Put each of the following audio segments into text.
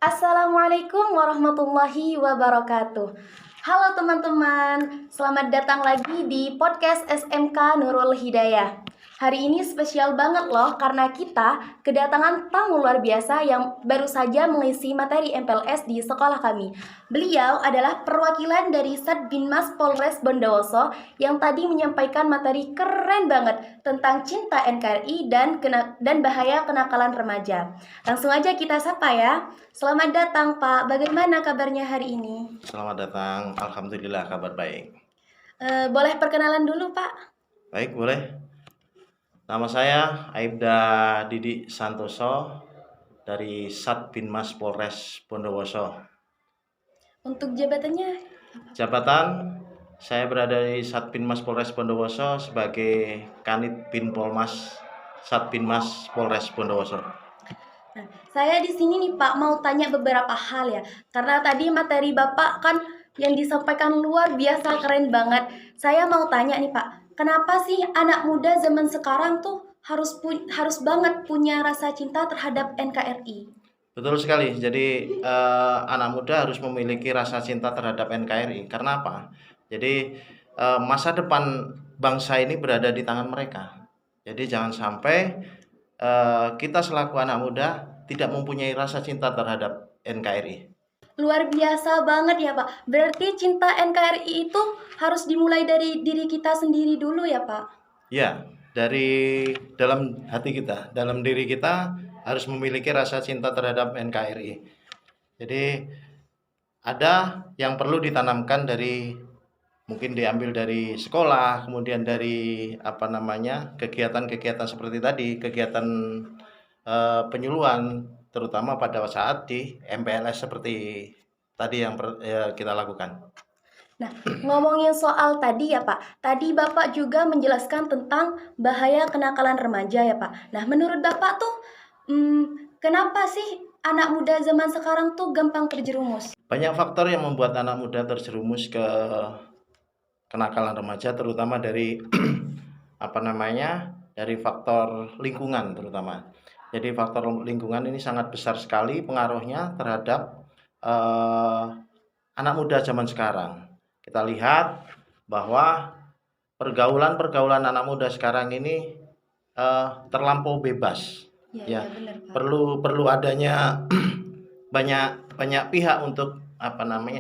Assalamualaikum warahmatullahi wabarakatuh. Halo teman-teman, selamat datang lagi di podcast SMK Nurul Hidayah. Hari ini spesial banget loh karena kita kedatangan tamu luar biasa yang baru saja mengisi materi MPLS di sekolah kami. Beliau adalah perwakilan dari Satbinmas Polres Bondowoso yang tadi menyampaikan materi keren banget tentang cinta NKRI dan bahaya kenakalan remaja. Langsung aja kita sapa ya. Selamat datang Pak, bagaimana kabarnya hari ini? Selamat datang, Alhamdulillah kabar baik. Boleh perkenalan dulu Pak? Baik, boleh. Nama saya Aibda Didi Santoso dari Satbinmas Polres Bondowoso. Untuk jabatannya? Jabatan, saya berada di Satbinmas Polres Bondowoso sebagai Kanit Binpolmas Satbinmas Polres Bondowoso. Nah, saya di sini nih Pak mau tanya beberapa hal ya. Karena tadi materi Bapak kan yang disampaikan luar biasa keren banget. Saya mau tanya nih Pak, kenapa sih anak muda zaman sekarang tuh harus banget punya rasa cinta terhadap NKRI? Betul sekali. Jadi anak muda harus memiliki rasa cinta terhadap NKRI. Karena apa? Jadi masa depan bangsa ini berada di tangan mereka. Jadi jangan sampai kita selaku anak muda tidak mempunyai rasa cinta terhadap NKRI. Luar biasa banget ya Pak. Berarti cinta NKRI itu harus dimulai dari diri kita sendiri dulu ya Pak? Ya, dari dalam hati kita, dalam diri kita harus memiliki rasa cinta terhadap NKRI. Jadi ada yang perlu ditanamkan dari mungkin diambil dari sekolah, kemudian dari kegiatan-kegiatan seperti tadi, kegiatan penyuluhan, terutama pada saat di MPLS seperti tadi yang kita lakukan. Nah, ngomongin soal tadi ya Pak, tadi Bapak juga menjelaskan tentang bahaya kenakalan remaja ya Pak. Nah, menurut Bapak tuh, kenapa sih anak muda zaman sekarang tuh gampang terjerumus? Banyak faktor yang membuat anak muda terjerumus ke kenakalan remaja, terutama dari dari faktor lingkungan terutama. Jadi faktor lingkungan ini sangat besar sekali pengaruhnya terhadap anak muda zaman sekarang. Kita lihat bahwa pergaulan anak muda sekarang ini terlampau bebas. Ya, benar, Pak. Perlu adanya banyak pihak untuk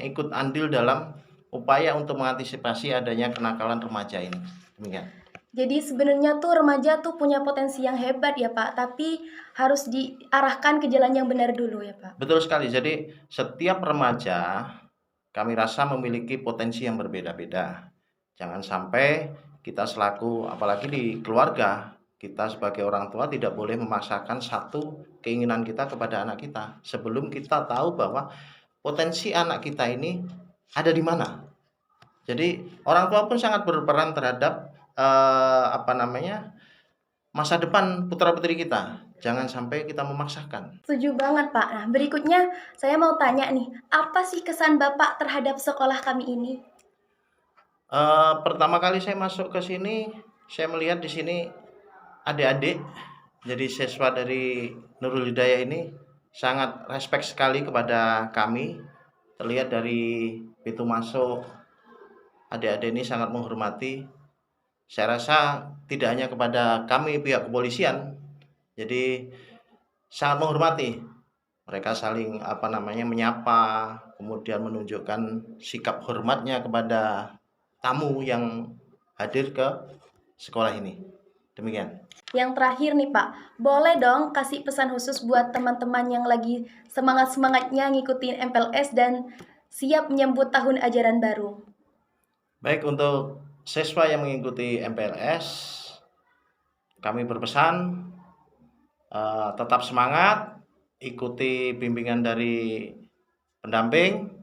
ikut andil dalam upaya untuk mengantisipasi adanya kenakalan remaja ini. Demikian. Jadi sebenarnya tuh remaja tuh punya potensi yang hebat ya Pak, tapi harus diarahkan ke jalan yang benar dulu ya Pak. Betul sekali. Jadi setiap remaja kami rasa memiliki potensi yang berbeda-beda. Jangan sampai kita selaku, apalagi di keluarga, kita sebagai orang tua tidak boleh memaksakan satu keinginan kita kepada anak kita sebelum kita tahu bahwa potensi anak kita ini ada di mana. Jadi orang tua pun sangat berperan terhadap masa depan putra-putri kita. Jangan sampai kita memaksakan. Setuju banget Pak. Nah, berikutnya saya mau tanya nih, apa sih kesan Bapak terhadap sekolah kami ini? Pertama kali saya masuk ke sini, saya melihat di sini adik-adik, jadi siswa dari Nurul Hidayah ini sangat respect sekali kepada kami. Terlihat dari pintu masuk, adik-adik ini sangat menghormati. Saya rasa tidak hanya kepada kami pihak kepolisian, jadi sangat menghormati. Mereka saling menyapa, kemudian menunjukkan sikap hormatnya kepada tamu yang hadir ke sekolah ini. Demikian. Yang terakhir nih Pak, boleh dong kasih pesan khusus buat teman-teman yang lagi semangat-semangatnya ngikutin MPLS dan siap menyambut tahun ajaran baru. Baik, untuk siswa yang mengikuti MPLS, kami berpesan tetap semangat, ikuti bimbingan dari pendamping,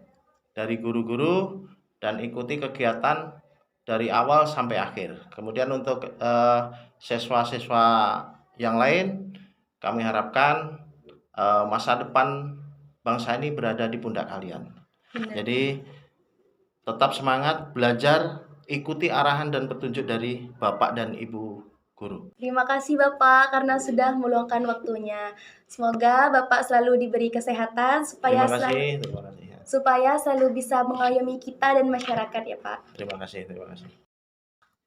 dari guru-guru, dan ikuti kegiatan dari awal sampai akhir. Kemudian untuk siswa-siswa yang lain, kami harapkan masa depan bangsa ini berada di pundak kalian. Benar. Jadi tetap semangat belajar, ikuti arahan dan petunjuk dari Bapak dan Ibu guru. Terima kasih Bapak karena sudah meluangkan waktunya. Semoga Bapak selalu diberi kesehatan Terima kasih ya. supaya selalu bisa mengayomi kita dan masyarakat ya Pak. Terima kasih.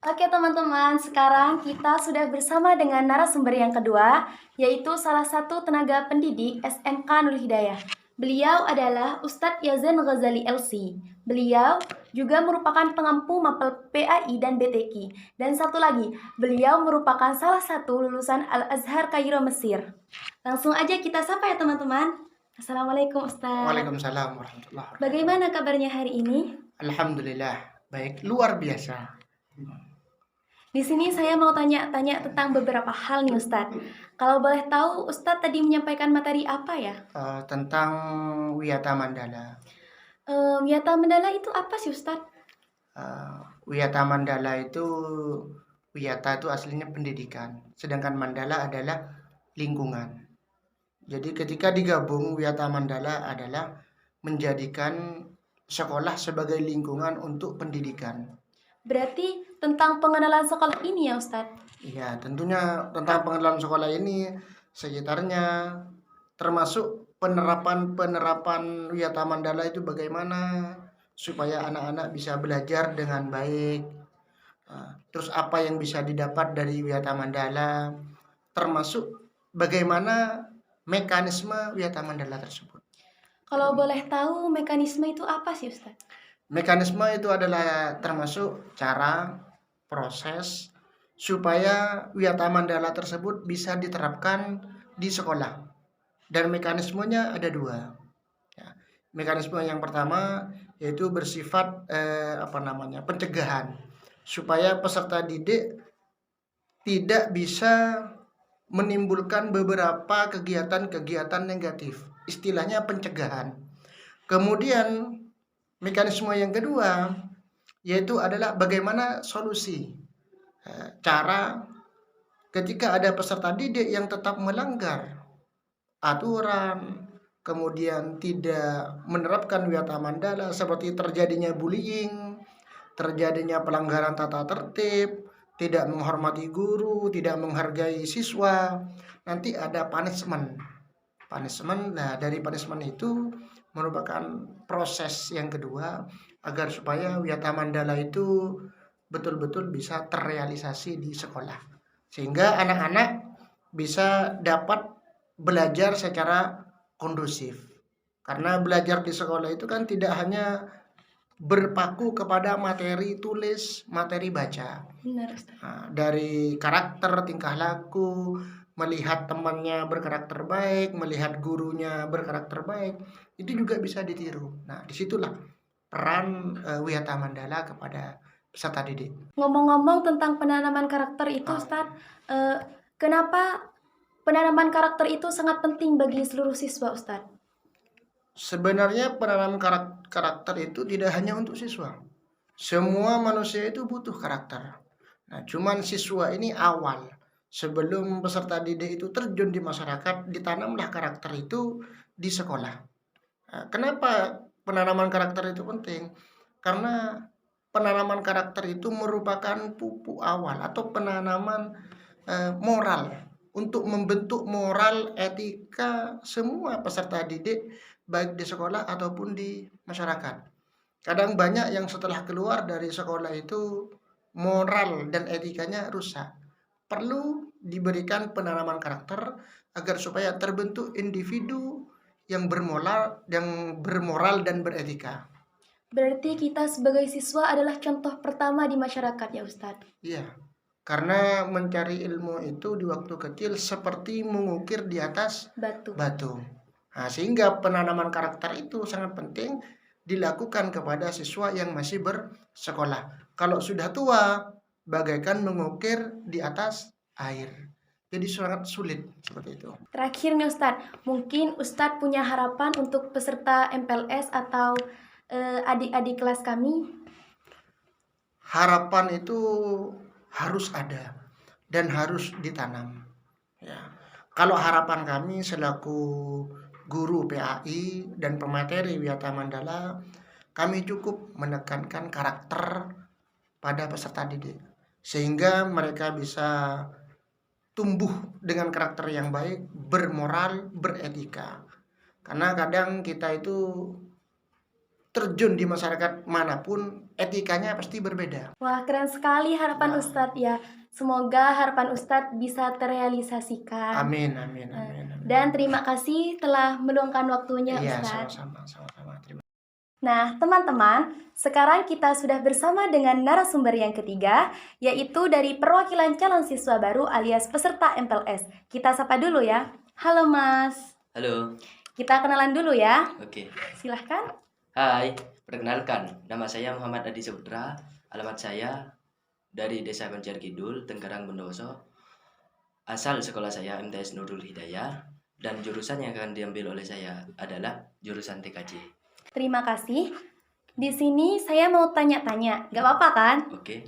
Oke teman-teman, sekarang kita sudah bersama dengan narasumber yang kedua, yaitu salah satu tenaga pendidik SMK Nurul Hidayah. Beliau adalah Ustadz Yazen Ghazali LC. Beliau juga merupakan pengampu mapel PAI dan BTQ. Dan satu lagi, beliau merupakan salah satu lulusan Al-Azhar Kairo Mesir. Langsung aja kita sapa ya teman-teman. Assalamualaikum Ustadz. Waalaikumsalam warahmatullahi wabarakatuh. Bagaimana kabarnya hari ini? Alhamdulillah, baik, luar biasa. Di sini saya mau tanya-tanya tentang beberapa hal nih Ustadz. Kalau boleh tahu, Ustadz tadi menyampaikan materi apa ya? Tentang Wiyata Mandala. Wiyata Mandala itu apa sih Ustadz? Wiyata Mandala itu, Wiyata itu aslinya pendidikan, sedangkan Mandala adalah lingkungan. Jadi ketika digabung, Wiyata Mandala adalah menjadikan sekolah sebagai lingkungan untuk pendidikan. Berarti tentang pengenalan sekolah ini ya Ustadz? Iya, tentunya tentang pengenalan sekolah ini, sekitarnya, termasuk penerapan Wiyata Mandala itu bagaimana supaya anak-anak bisa belajar dengan baik. Terus apa yang bisa didapat dari Wiyata Mandala, termasuk bagaimana mekanisme Wiyata Mandala tersebut. Kalau boleh tahu mekanisme itu apa sih Ustadz? Mekanisme itu adalah termasuk cara, proses supaya Wiyata Mandala tersebut bisa diterapkan di sekolah. Dan mekanismenya ada dua. Ya. Mekanisme yang pertama yaitu bersifat pencegahan, supaya peserta didik tidak bisa menimbulkan beberapa kegiatan-kegiatan negatif. Istilahnya pencegahan. Kemudian mekanisme yang kedua yaitu adalah bagaimana solusi. Cara ketika ada peserta didik yang tetap melanggar aturan, kemudian tidak menerapkan Wiyata Mandala, seperti terjadinya bullying, terjadinya pelanggaran tata tertib, tidak menghormati guru, tidak menghargai siswa, nanti ada punishment. Nah, dari punishment itu merupakan proses yang kedua agar supaya Wiyata Mandala itu betul-betul bisa terrealisasi di sekolah, sehingga anak-anak bisa dapat belajar secara kondusif. Karena belajar di sekolah itu kan tidak hanya berpaku kepada materi tulis, materi baca. Benar Ustadz. Nah, dari karakter, tingkah laku, melihat temannya berkarakter baik, melihat gurunya berkarakter baik, itu juga bisa ditiru. Nah, disitulah peran Wiyata Mandala kepada peserta didik. Ngomong-ngomong tentang penanaman karakter itu Ustadz, kenapa penanaman karakter itu sangat penting bagi seluruh siswa Ustadz? Sebenarnya penanaman karakter itu tidak hanya untuk siswa. Semua manusia itu butuh karakter. Nah, cuman siswa ini awal. Sebelum peserta didik itu terjun di masyarakat, ditanamlah karakter itu di sekolah. Nah, kenapa penanaman karakter itu penting? Karena penanaman karakter itu merupakan pupuk awal atau penanaman moral untuk membentuk moral etika semua peserta didik, baik di sekolah ataupun di masyarakat. Kadang banyak yang setelah keluar dari sekolah itu moral dan etikanya rusak. Perlu diberikan penanaman karakter agar supaya terbentuk individu yang bermoral dan beretika. Berarti kita sebagai siswa adalah contoh pertama di masyarakat ya Ustadz? Iya, karena mencari ilmu itu di waktu kecil seperti mengukir di atas batu. Nah, sehingga penanaman karakter itu sangat penting dilakukan kepada siswa yang masih bersekolah. Kalau sudah tua, bagaikan mengukir di atas air. Jadi sangat sulit seperti itu. Terakhir nih Ustadz, mungkin Ustadz punya harapan untuk peserta MPLS atau adik-adik kelas kami? Harapan itu harus ada dan harus ditanam. Ya. Kalau harapan kami selaku guru PAI dan pemateri Wiyata Mandala, kami cukup menekankan karakter pada peserta didik, sehingga mereka bisa tumbuh dengan karakter yang baik, bermoral, beretika. Karena kadang kita itu terjun di masyarakat manapun, etikanya pasti berbeda. Wah, keren sekali harapan Nah. Ustadz ya. Semoga harapan Ustadz bisa terrealisasikan. Amin, amin, amin, amin. Dan terima kasih telah meluangkan waktunya Iya, Ustadz. sama-sama. Terima. Nah, teman-teman, sekarang kita sudah bersama dengan narasumber yang ketiga, yaitu dari perwakilan calon siswa baru alias peserta MPLS. Kita sapa dulu ya. Halo Mas. Halo, Kita kenalan dulu ya. oke. Silahkan. Hai, perkenalkan, nama saya Muhammad Adi Saputra. Alamat saya dari Desa Koncer Kidul, Tenggarang, Bondowoso. Asal sekolah saya MTS Nurul Hidayah, dan jurusan yang akan diambil oleh saya adalah jurusan TKJ. Terima kasih. Di sini saya mau tanya-tanya, gak apa-apa kan? Oke,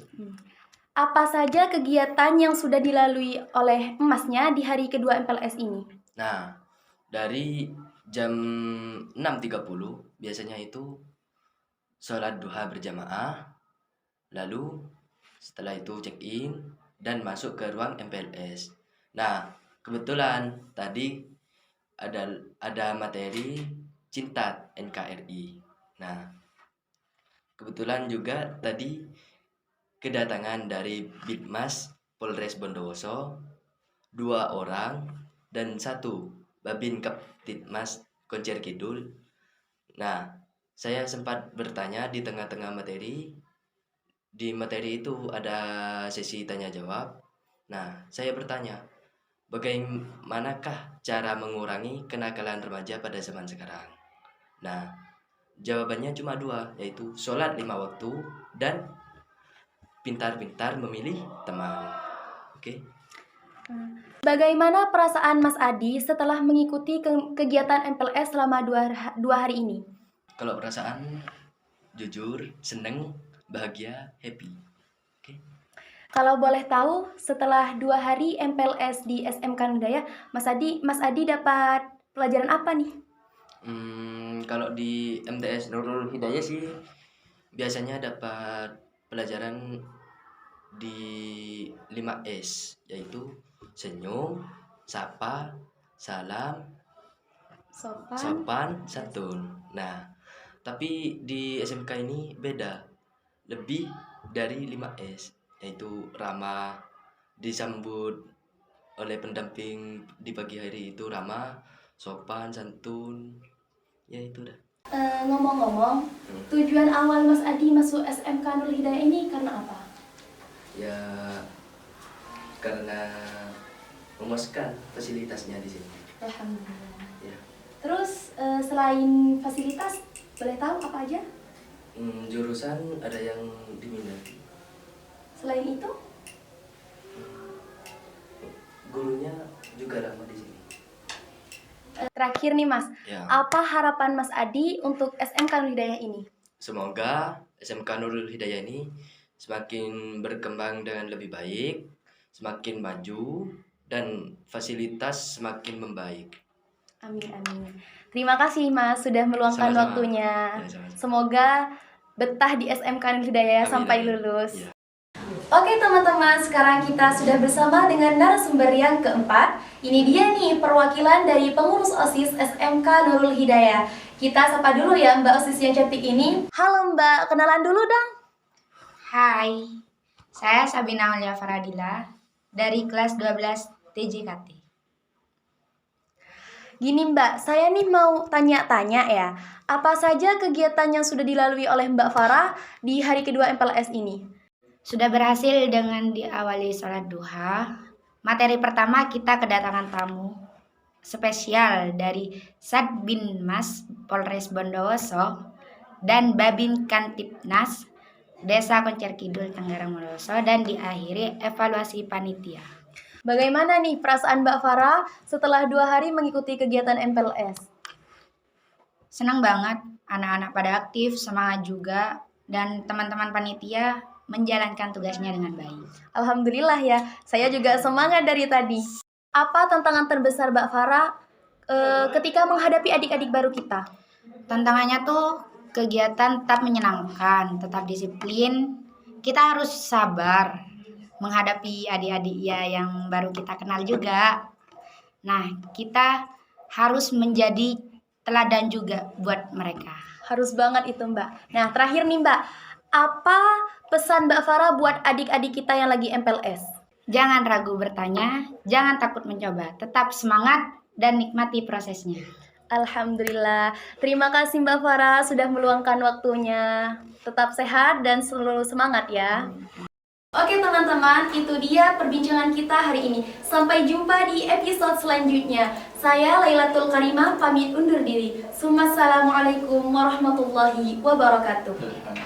Apa saja kegiatan yang sudah dilalui oleh emasnya di hari kedua MPLS ini? nah dari jam 6.30 biasanya itu sholat duha berjamaah, lalu setelah itu check-in dan masuk ke ruang MPLS. Nah, kebetulan tadi ada materi cinta NKRI. Nah, kebetulan juga tadi kedatangan dari Bitmas Polres Bondowoso 2 orang dan 1 Babin Kaptitmas Koncer Kidul. Nah, saya sempat bertanya di tengah-tengah materi. Di materi itu ada sesi tanya jawab. Nah, saya bertanya, bagaimanakah cara mengurangi kenakalan remaja pada zaman sekarang? Nah, jawabannya cuma 2, yaitu sholat 5 waktu dan pintar-pintar memilih teman. Oke. Bagaimana perasaan Mas Adi setelah mengikuti kegiatan MPLS selama dua hari ini? Kalau perasaan jujur, seneng, bahagia, happy. Oke. Kalau boleh tahu, setelah 2 hari MPLS di SMK Nudaya, Mas Adi dapat pelajaran apa nih? Kalau di MTS Nurul Hidayah sih biasanya dapat pelajaran di 5S, yaitu senyum, sapa, salam, sopan, santun. Nah, tapi di SMK ini beda, lebih dari 5S, yaitu ramah, disambut oleh pendamping di pagi hari itu ramah, sopan, santun, ya itu dah. Ngomong-ngomong, tujuan awal Mas Adi masuk SMK Nurul Hidayah ini karena apa? Ya karena memuaskan fasilitasnya di sini. Alhamdulillah. Ya. Terus selain fasilitas, boleh tahu apa aja? Jurusan ada yang diminati. Selain itu? Gurunya juga ramah di sini. Terakhir nih Mas, Ya. apa harapan Mas Adi untuk SMK Nurul Hidayah ini? Semoga SMK Nurul Hidayah ini semakin berkembang dengan lebih baik, semakin maju, dan fasilitas semakin membaik. Amin, amin. Terima kasih Mas sudah meluangkan Sama-sama. waktunya. Ya, sama-sama. Semoga betah di SMK Nurul Hidayah Amin, sampai amin. lulus. Ya. Oke teman-teman, sekarang kita sudah bersama dengan narasumber yang keempat. Ini dia nih perwakilan dari pengurus OSIS SMK Nurul Hidayah. Kita sapa dulu ya Mbak OSIS yang cantik ini. Halo Mbak, kenalan dulu dong. Hai, saya Sabina Aulia Faradila dari kelas 12 TJKT. Gini Mbak, saya nih mau tanya-tanya ya. Apa saja kegiatan yang sudah dilalui oleh Mbak Farah di hari kedua MPLS ini? Sudah berhasil dengan diawali sholat duha. Materi pertama kita kedatangan tamu spesial dari Satbinmas Polres Bondowoso dan Babin Kantipnas Desa Koncer Kidul, Tenggarang, Bondowoso, dan diakhiri evaluasi panitia. Bagaimana nih perasaan Mbak Farah setelah 2 hari mengikuti kegiatan MPLS? Senang banget, anak-anak pada aktif, semangat juga, dan teman-teman panitia menjalankan tugasnya dengan baik. Alhamdulillah ya, saya juga semangat dari tadi. Apa tantangan terbesar Mbak Farah ketika menghadapi adik-adik baru kita? Tantangannya tuh kegiatan tetap menyenangkan, tetap disiplin, kita harus sabar, menghadapi adik-adik ya yang baru kita kenal juga. Nah, kita harus menjadi teladan juga buat mereka. Harus banget itu Mbak. Nah terakhir nih Mbak, apa pesan Mbak Farah buat adik-adik kita yang lagi MPLS? Jangan ragu bertanya, jangan takut mencoba, tetap semangat dan nikmati prosesnya. Alhamdulillah. Terima kasih Mbak Farah sudah meluangkan waktunya. Tetap sehat dan selalu semangat ya. Oke teman-teman, itu dia perbincangan kita hari ini. Sampai jumpa di episode selanjutnya. Saya Lailatul Karimah pamit undur diri. Assalamualaikum warahmatullahi wabarakatuh.